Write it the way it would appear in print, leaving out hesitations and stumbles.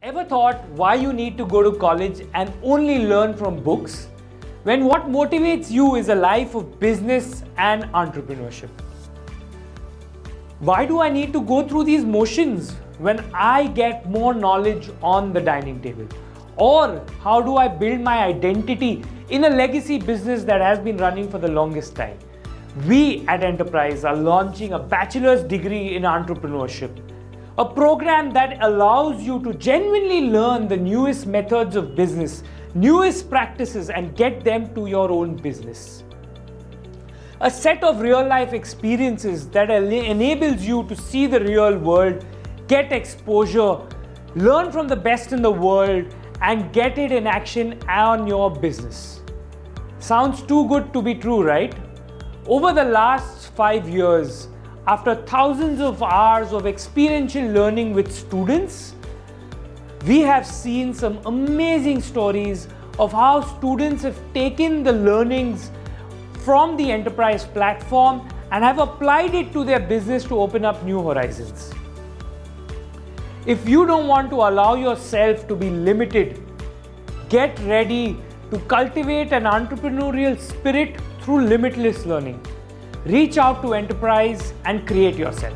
Ever thought why you need to go to college and only learn from books when what motivates you is a life of business and entrepreneurship? Why do I need to go through these motions when I get more knowledge on the dining table? Or how do I build my identity in a legacy business that has been running for the longest time? We at Enterprise are launching a bachelor's degree in entrepreneurship, a program that allows you to genuinely learn the newest methods of business, newest practices, and get them to your own business. A set of real life experiences that enables you to see the real world, get exposure, learn from the best in the world, and get it in action on your business. Sounds too good to be true, right? Over the last 5 years, after thousands of hours of experiential learning with students, we have seen some amazing stories of how students have taken the learnings from the Enterprise platform and have applied it to their business to open up new horizons. If you don't want to allow yourself to be limited, get ready to cultivate an entrepreneurial spirit through limitless learning. Reach out to Enterprise and create yourself.